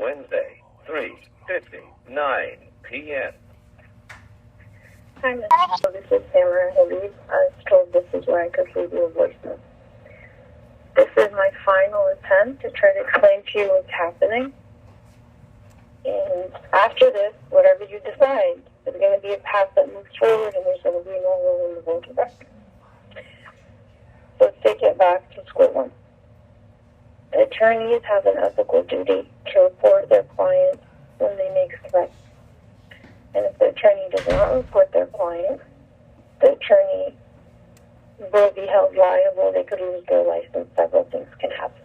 Wednesday, 3:59 p.m. Hi, this is Samara Habib. I was told this is where I could leave you a voicemail. This is my final attempt to try to explain to you what's happening. And after this, whatever you decide, there's going to be a path that moves forward and there's going to be no rule in the world back. So let's take it back to square one. Attorneys have an ethical duty to report their clients when they make threats. And if the attorney does not report their client, the attorney will be held liable. They could lose their license. Several things can happen.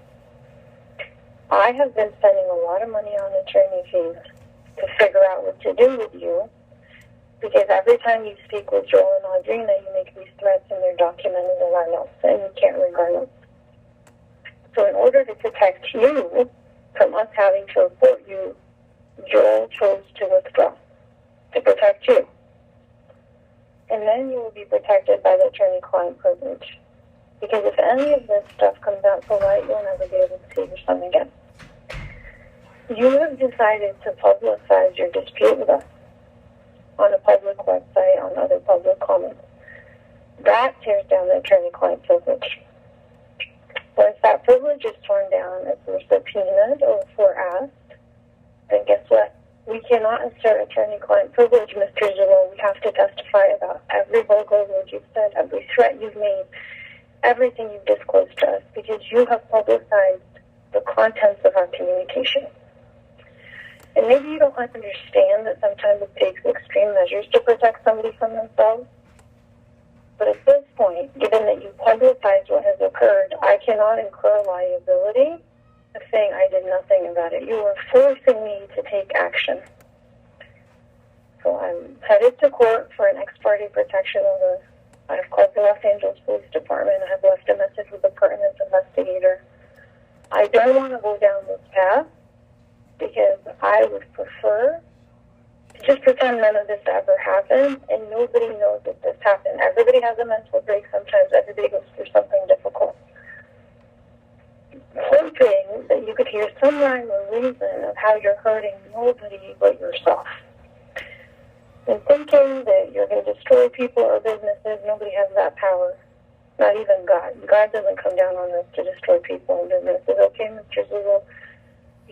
I have been spending a lot of money on attorney fees to figure out what to do with you, because every time you speak with Joel and Audrina, you make these threats and they're documented in our notes, and you can't regard them. So in order to protect you from us having to report you, Joel chose to withdraw to protect you. And then you will be protected by the attorney-client privilege. Because if any of this stuff comes out to light, you'll never be able to see your son again. You have decided to publicize your dispute with us on a public website, on other public comments. That tears down the attorney-client privilege. Once that privilege is torn down, if we're subpoenaed or if we're asked, then guess what? We cannot assert attorney-client privilege, Mr. Zillow. We have to testify about every vulgar word you've said, every threat you've made, everything you've disclosed to us, because you have publicized the contents of our communication. And maybe you don't understand that sometimes it takes extreme measures to protect somebody from themselves. But at this point, given that you publicized what has occurred, I cannot incur liability of saying I did nothing about it. You are forcing me to take action. So I'm headed to court for an ex parte protection order. I've called the Los Angeles Police Department. I have left a message with the pertinent investigator. I don't want to go down this path because I would prefer to just pretend none of this ever happened, and nobody knows that this happened. Everybody has a mental break sometimes. Everybody goes through something difficult. Hoping that you could hear some rhyme or reason of how you're hurting nobody but yourself. And thinking that you're going to destroy people or businesses, nobody has that power. Not even God. God doesn't come down on earth to destroy people and businesses. Okay, Mr. Zulu,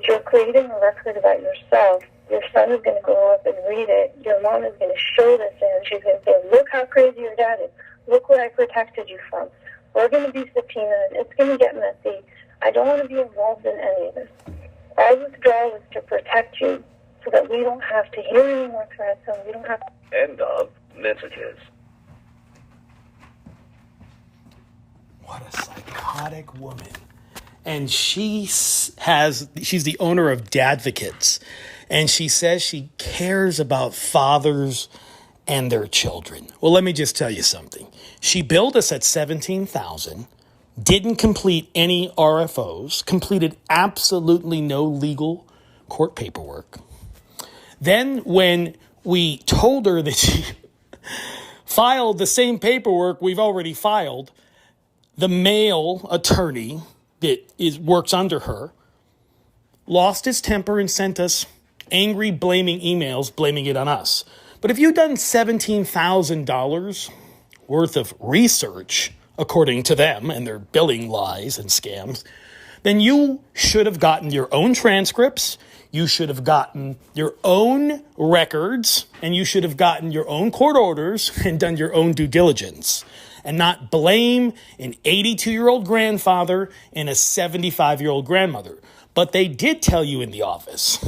you're creating a record about yourself. Your son is going to grow up and read it. Your mom is going to show this to him. She's going to say, look how crazy your dad is. Look what I protected you from. We're going to be subpoenaed. It's going to get messy. I don't want to be involved in any of this. Our withdrawal is to protect you so that we don't have to hear any more threats and we don't have to... End of messages. What a psychotic woman. And she's the owner of Dadvocates. And she says she cares about fathers and their children. Well, let me just tell you something. She billed us at $17,000, didn't complete any RFOs, completed absolutely no legal court paperwork. Then when we told her that she filed the same paperwork we've already filed, the male attorney that works under her lost his temper and sent us angry, blaming emails, blaming it on us. But if you've done $17,000 worth of research, according to them and their billing lies and scams, then you should have gotten your own transcripts, you should have gotten your own records, and you should have gotten your own court orders and done your own due diligence, and not blame an 82-year-old grandfather and a 75-year-old grandmother. But they did tell you in the office.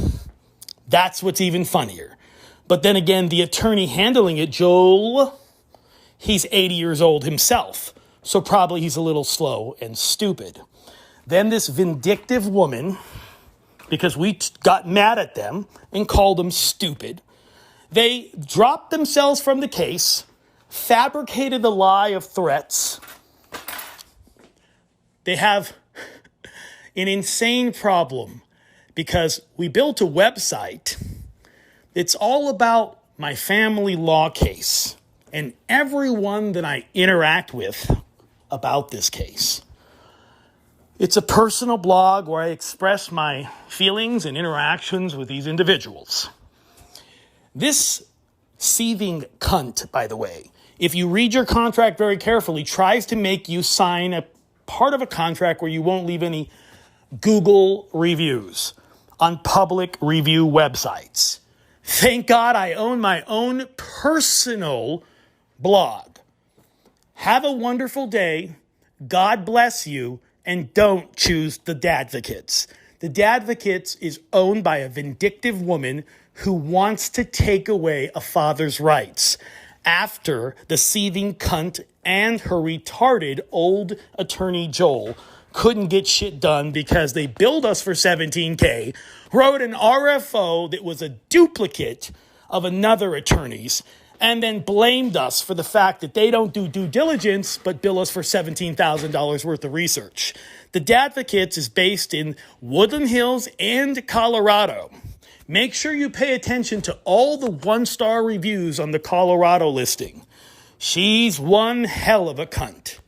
That's what's even funnier. But then again, the attorney handling it, Joel, he's 80 years old himself. So probably he's a little slow and stupid. Then this vindictive woman, because we got mad at them and called them stupid, they dropped themselves from the case, fabricated the lie of threats. They have an insane problem because we built a website. It's all about my family law case and everyone that I interact with about this case. It's a personal blog where I express my feelings and interactions with these individuals. This seething cunt, by the way, if you read your contract very carefully, tries to make you sign a part of a contract where you won't leave any Google reviews on public review websites. Thank God I own my own personal blog. Have a wonderful day. God bless you. And don't choose the Dadvocates. The Dadvocates is owned by a vindictive woman who wants to take away a father's rights after the seething cunt and her retarded old attorney Joel couldn't get shit done because they billed us for $17K, wrote an RFO that was a duplicate of another attorney's, and then blamed us for the fact that they don't do due diligence, but bill us for $17,000 worth of research. The Dadvocates is based in Woodland Hills and Colorado. Make sure you pay attention to all the one-star reviews on the Colorado listing. She's one hell of a cunt.